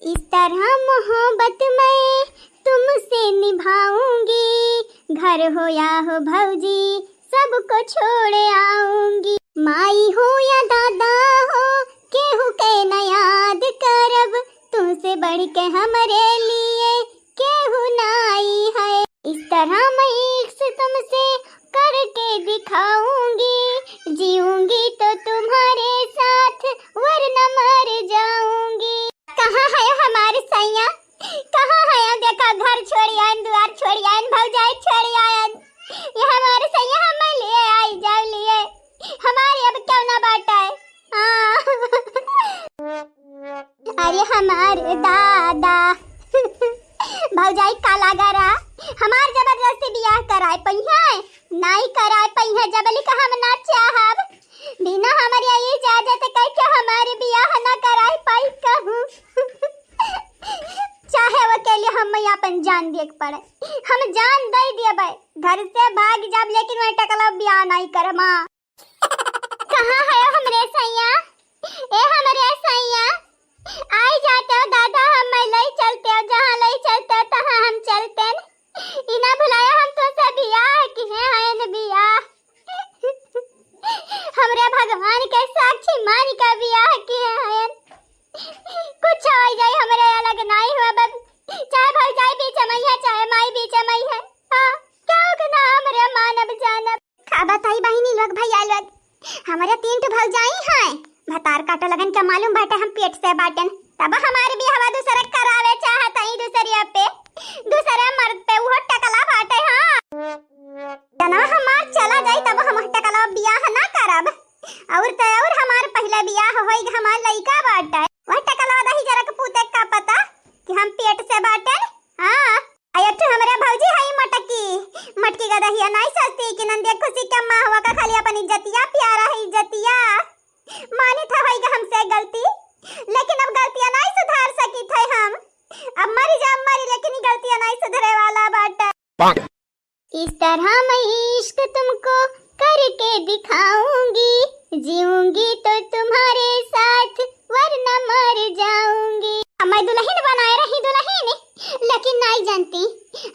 इस तरह मोहब्बत मैं तुमसे निभाऊंगी, घर हो या हो भौजी सबको छोड़ आऊंगी। माई हो या दादा हो केहू के न याद करब, तुमसे बढ़ के हमारे लिए केहू नाई है। इस तरह मैं इश्क तुमसे करके दिखाऊंगी, जीऊंगी तो तुम्हारे साथ वरना मर जाऊंगी। कहाँ है हमारे सैया, कहाँ है? देखा घर छोड़ी आन, द्वार छोड़ी आन, भौजाई छोड़ी आन, ये हमारे सैया हमें लिए आई जाओ लिए हमारे अब क्यों ना बाटा है। अरे हमारे दादा भौजाई काला गरा हमार जबरदस्ती बियाह कराए पहिया नहीं कराए पहिया जबली का हम ना चाहब, बिना हमारी इजाजत कह के हमारे बियाह ना कराए पाई कहूँ। चाहे वो के लिए हम अपन जान देख पड़े, हम जान दे देबे, घर से भाग जाब, लेकिन मैं टकला बियाह नहीं करब। कहाँ है हमरे सैया, ए हमरे सैया आई जाते हो दादा, हम ले चलते हो, जहाँ ले चलते हो तहाँ हम चलते न। इना भुलाया हम तो सब बियाह की है न बियाह हमरे भगवान के साक्षी मान का बियाह की है। कुछ हो जाए हमरे अलग नहीं हुआ बब, चाहे भौजाई बीच में है चाहे माई बीच में है। हां क्यों ना हमरे मानब जानब। का बताई बहिनी लोग भैया लोग, हमारे 3 भौजाई हैं, भतार काटो लगन के मालूम बाटे हम पेट से बाटन, तब हमारे भी हवा दूसरा करावे चाहत है दूसरिया पे दूसरे मर्द पे वो टकला बाटे। हां जना हमार चला जाई तब हम टकला बियाह ना करब, और तो और हमार पहला बियाह होई हमार लइका बाटे, वह टकला दही जरा के पूते का पता कि हम पेट से बाटन। हां अयठ हमरे भौजी है मटकी का दहिया नहीं सस्ती कि नंदे खुशी के मां हुआ का खाली अपन इज्जतिया प्यारा है इज्जतिया मानी था होई हमसे गलती, लेकिन अब गलतियां नहीं सुधार सकी थे हम, अब मरी जा मरी, लेकिन गलतियां नहीं सुधरे वाला बाटे। इस तरह मैं इश्क तुमको करके दिखाऊंगी, जीऊंगी तो तुम्हारे साथ वरना मर जाऊंगी। मैं दुल्हन बनाए रही दुल्हन, लेकिन नहीं जानती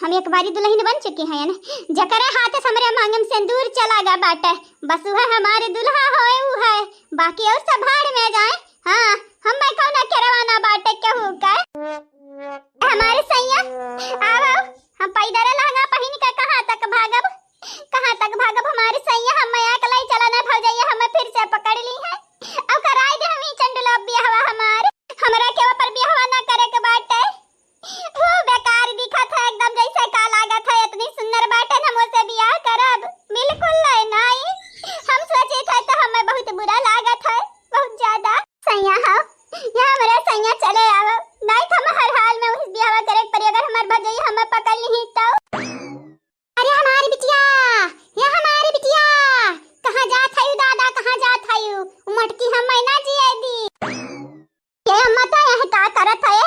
हम एक बारी दुल्हन बन चुकी हैं न, जकरे हाथ हमरे मांगम सिंदूर चला गा बाटे, बस वह हमारे दुल्हा होए वो है, बाकी और सब भाड़ में जाए। हां हम मैं कौन के रवाना बाटे केहू का। हमारे सैया आओ हम पैदल लहंगा पहन के कहां तक भागब हमारे सैया, हम मैं अकेला चला ना भौजाई हमें फिर से पकड़ ली है। अब कराई दे हम चंडुला बियाहवा हमार, हमरा के ऊपर बियाहवा ना करे के बाटे, वो बेकार दिखत है एकदम जैसे का लागत है, इतनी सुंदर बाटे हम उससे बियाह करब बिल्कुल नहीं। हम सोचे थे तो हमें बहुत बुरा लागत है, बहुत ज्यादा। सैया हो यहाँ मेरा सैया चले आओ, नहीं तो हम हर हाल में उस बियाह करे पड़ी, अगर हमार भौजाई हमें पकड़ ली तो। अरे हमारी बिटिया, ये हमारी बिटिया कहां जात है दादा, कहां जात है मटकी हम ना जिए दी। ये अम्मा तो यह का करत है,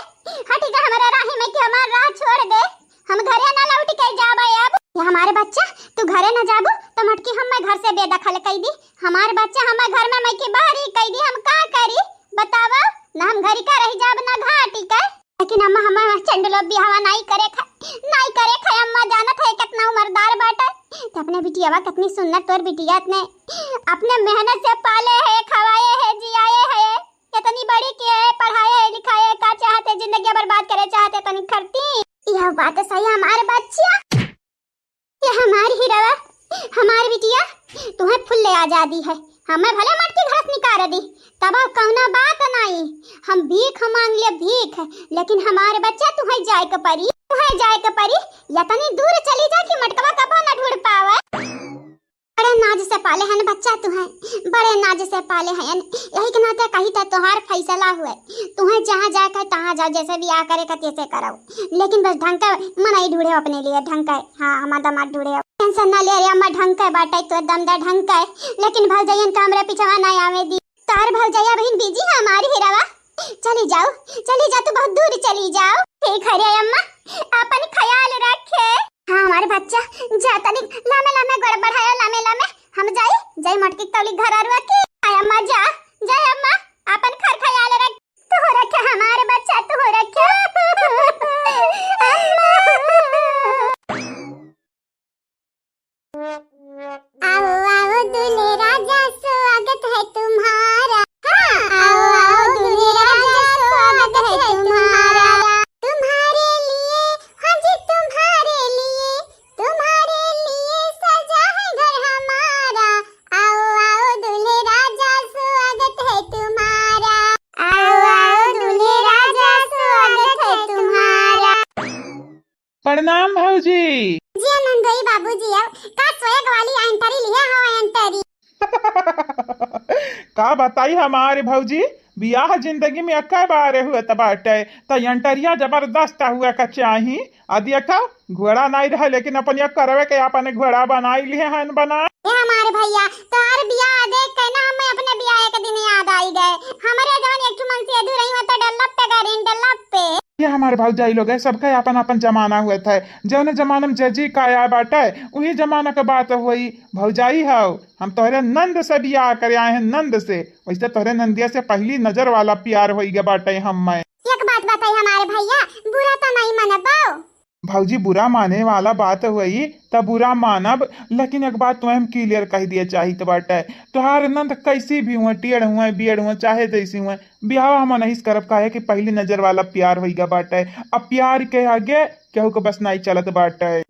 हटी का हमारा राही में कि हमार राह छोड़ दे, हम घरे ना लौट के जाबे। अब ये हमारे बच्चा तू घरे ना जाबू तो मटकी हम घर से बेदखल कई दी, हमार बच्चा हम घर में मैं के बाहर ही कई दी, हम का करी बतावा ना, हम घरी का रह जाब ना घाटी का। लेकिन अम्मा हम चंडलो बियाह नहीं करे अम्मा जानत है कितना उमरदार बाटे, तो अपने बिटियावा कितनी सुंदर तोर बिटिया ने अपने मेहनत से पाले है, खवाए है, जियाए है, इतनी बड़ी की है, पढ़ाए है, लिखाए है, का चाहते जिंदगी बर्बाद करे चाहते तो नहीं करती। यह बात सही है हमारे बच्चिया, ये हमारी हीरा हमारी बिटिया तुम्हें फुल आजादी है, हमें भले मटकी घास निकाल दी तब कौना बात नहीं, हम भीख मांग ले भीख, लेकिन हमारे बच्चा तुम्हें जाए के परी या तनी दूर चली जा कि मटकवा कबो न ढूंढ पावे। बड़े नाज से पाले हैं बच्चा तुम्हें, बड़े नाज से पाले हैं, यही के नाते कही तो तुम्हार फैसला हुए, तुम्हें जहाँ जाए तहाँ जाओ, जैसे भी आ करे तैसे करो, लेकिन बस ढंग का मन ही ढूंढे अपने लिए ढंग का। हाँ हमारा दामाद ढूंढे, टेंशन ना ले रे अम्मा, ढंग का बाटे तो दमदा ढंग का, लेकिन भौजाई कमरे पीछवा नहीं आवे दी, तार भौजाई बहन बीजी है हमारी हीरावा, चली जा तू बहुत दूर चली जाओ। ठीक है रे अम्मा, अपन ख्याल रखे। हाँ हमारे बच्चा जाता नहीं लामे गोड़ बढ़ाया लामे हम जाई मटकी तौली घर आरुआ के। अम्मा जा अम्मा अपन खर ख्याल रख, तू हो रखे हमारे बच्चा, तू हो रखे। प्रणाम भौजी। जी नंदोई बाबूजी अब का स्वेग वाली एंटरी लिया हो एंटरी। का बताई हमारे भौजी बियाह जिंदगी में अक्का बार हुआ बाटे तो एंटरिया जबरदस्त हुआ का चाही आदि का घोड़ा नहीं रहा लेकिन अपन ये करवे के अपन घोड़ा बनाई लिए हैं बना। ये हमारे भैया तोहार बियाह देख के ना हमें अपने बियाह के दिन याद आई गए। हमारे जवान एक मन से अधूरा ही तो डल्लप पे करें डल्लप पे। ये हमारे भौजाई लोग है सबका अपन अपन जमाना हुआ था जौन जमाना में जजी का आया बाटे वही जमाना का बात हुई। भौजाई हो हम तोहरे नंद से बियाह करे आए हैं नंद से वैसे तोहरे नंदिया से पहली नजर वाला प्यार हो गया बाटे हम मैं। एक बात बताई हमारे भैया बुरा तो नहीं मनबाओ। भौजी बुरा माने वाला बात हुई तब बुरा मानब लेकिन एक बात तुम्हें क्लियर कह दिए चाहिए तो बाटे तुहार नंद कैसी भी हुए टेढ़ हुए बियड़ हुए चाहे जैसी हुए ब्याह हम नहीं करब काहे कि पहली नजर वाला प्यार होगा बाटे। अब प्यार के आगे केहू को बस नहीं चलत बाटे।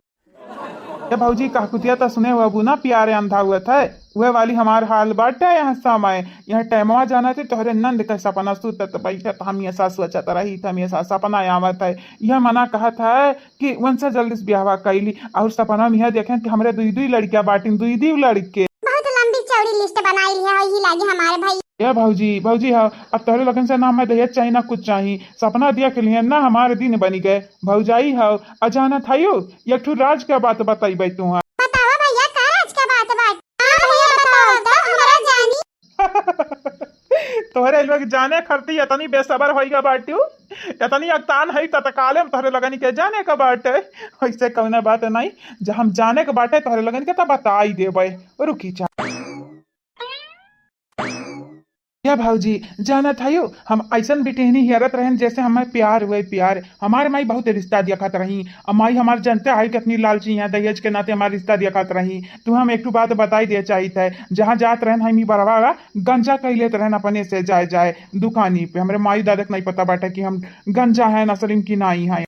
भौजी कहकुतिया तो सुने हुआ बुना प्यारे अंधा हुआ था वह वाली हमार हाल बाटे यहाँ समय यहाँ टाइमवा जाना थे तोहरे नंद का सपना सुतत बैठत हम ये सास सोचत रही था ये सास सपना आवत है यह मना कहा था कि उनसे जल्दी से ब्याह कैली और सपना में यह देखें कि हमारे दुई दुई लड़कियां बाटी दुई दुई लड़के बहुत लंबी चौड़ी लिस्ट बनाई है वही लागी हमारे भाई। ये भौजी हाँ अब तोहरे लगन से ना मैं दहेज चाहिए ना कुछ चाहिए सपना दिया के लिए ना हमारे दिन बनी गए। भौजाई हो अजाना था यो एक ठू राज का बात बताई भाई तू बताओ भैया का राज का बात भैया बताओ तो हमारा जानी। तोहरे लोग जाने खरती इतनी बेसबर होइगा बाटू इतनी अगतान है तत्काले तोहरे लगन के जाने का बाटे ऐसे कौन बात नहीं जब हम जाने के बाटे तोहरे लगन के तब बताई देबे रुकी जा। या भौजी जाना था यो हम ऐसा बिटेहनी हियरत रहन जैसे हमें प्यार हुए प्यार हमारे माई बहुत रिश्ता दिखत रही माई हमारे जनते आई कितनी लालची है दहेज के नाते हमारे रिश्ता दिखत रही तू हम एक बात बताई दे चाहिए जहाँ जात रहन हम बरवा गंजा कह लेते रहन अपने से जाए दुकानी पे हमारे माई दादा नहीं पता बाटा कि हम गंजा है नसलिम की नहीं है।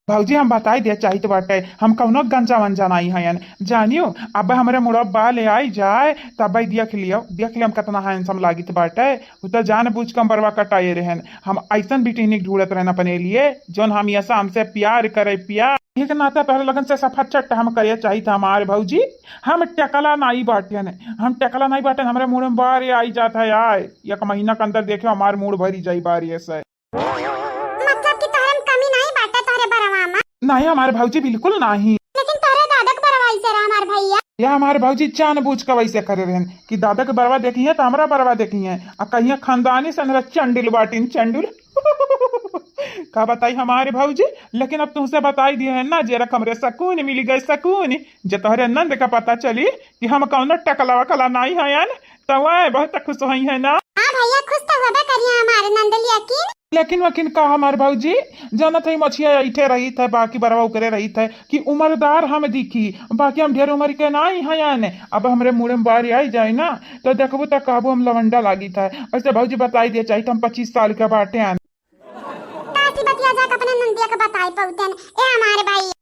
भौजी हम बताई दे चाहिए बाटे हम कौनो गंजा वंजा नहीं है जानियो अब हमारे मुरब्बा ले आई जाए तब देख लियो हम कितना हैंडसम लागित बाटे तो जान बूझ कम बरवा कटाए रहन हम ऐसा बिटिनिक ढूंढत रहन अपने लिए जोन हम ऐसा हमसे प्यार करे प्यार एक नाता पहले लगन से सफा चट्ट हम करे चाहिए था हमारे भौजी हम टकला नहीं बाटे हम टकला नहीं बाटे हमारे मुड़ में बार आई जाता है आए एक महीना के अंदर देखियो हमारे मूड भरी जाई बारी ऐसे नहीं हमारे भौजी बिल्कुल नहीं। लेकिन तारे दादा के बरवाई से रहा हमारे भैया या हमारे भौजी जान बूझ कर वैसे करे रहन कि दादा के बरवा देखी है तो हमारा बरवा देखी है और कहीं खानदानी से मेरा चंडुल बाटिन चंडुल का बताई हमारे भौजी लेकिन अब तुमसे बताई दिए है ना जरा हमरे सकून मिली गए सकून जो तोहरे नंद का पता चली कि हम कौन टकला वकला नहीं है तो वह बहुत खुश हुई है ना। हाँ भैया खुश तो होबे करिए हमारे नंदली यकीन लेकिन वकीन का हमारे भौजी जाना था मछिया ऐठे रही थे बाकी बरवा करे रही थे कि उम्रदार हम दिखी बाकी हम ढेर उम्र के नहीं हैं अब हमारे मुँह में बारी आई जाए ना तो देखबू तो कहबू हम लवंडा लागी था ऐसे भौजी बताई दिए चाहिए हम 25 साल के बाटे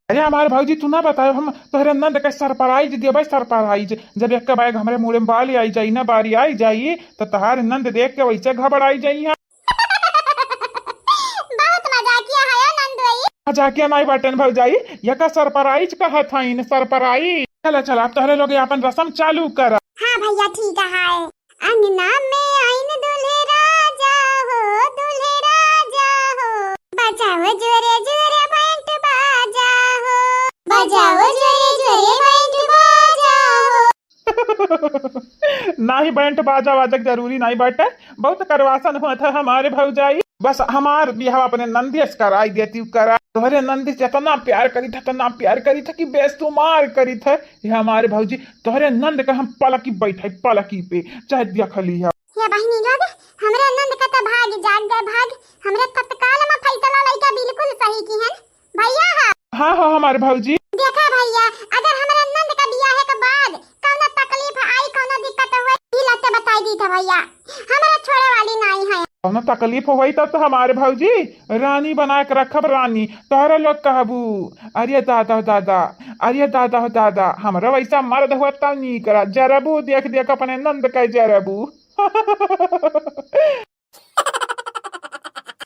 अरे हमारे भौजी तू ना बताओ हम तोहरे नंद के सरप्राइज दिए सरप्राइज जब एक बैग हमारे मुँह में बाली आई जाई ना बारी आई जाई तो तहार नंद देख के वैसे घबराई जाई जाके नहीं बाटन भौजाई यका सरप्राइज कहा था इन सरप्राइज चला चला अब तोहरे लोग अपन रस्म चालू कर। हाँ भैया ठीक है अंगना में आइन दुल्हे राजा हो बजाओ जोरे जोरे बैंड बाजा हो बजाओ जोरे जोरे बैंड बाजा हो नहीं बैंड बाजा वाजक जरूरी नहीं बाटे बहुत करवासन हुआ था हमारे भौजाई बस हमार बिहाव अपने नंदीस कराई देती करा तोहरे नंदी से इतना प्यार करी था कि बेसुमार करी था ये हमारे भौजी तोहरे नंद का हम पलकी बैठे पलकी पे चाहे देख ली है ये बहनी लोग हमरे नंद का तो भाग जाग गए भाग हमरे तत्काल में फैसला लइका बिल्कुल सही की है भैया। हाँ हमारे भौजी देखा भैया अगर हमारे नंद का बियाह के बाद कौनो तकलीफ आई कौनो दिक्कत हुई ई लते बताई दी था भैया हमारा छोड़े वाली नहीं है कौनो तकलीफ हुई तब तो हमारे भौजी रानी बना के रखब रानी तोहरे लोग कहबू अरे दादा हमरा वैसा मर्द हुआ तब नहीं करा जरबू देख अपने नंद का जरबू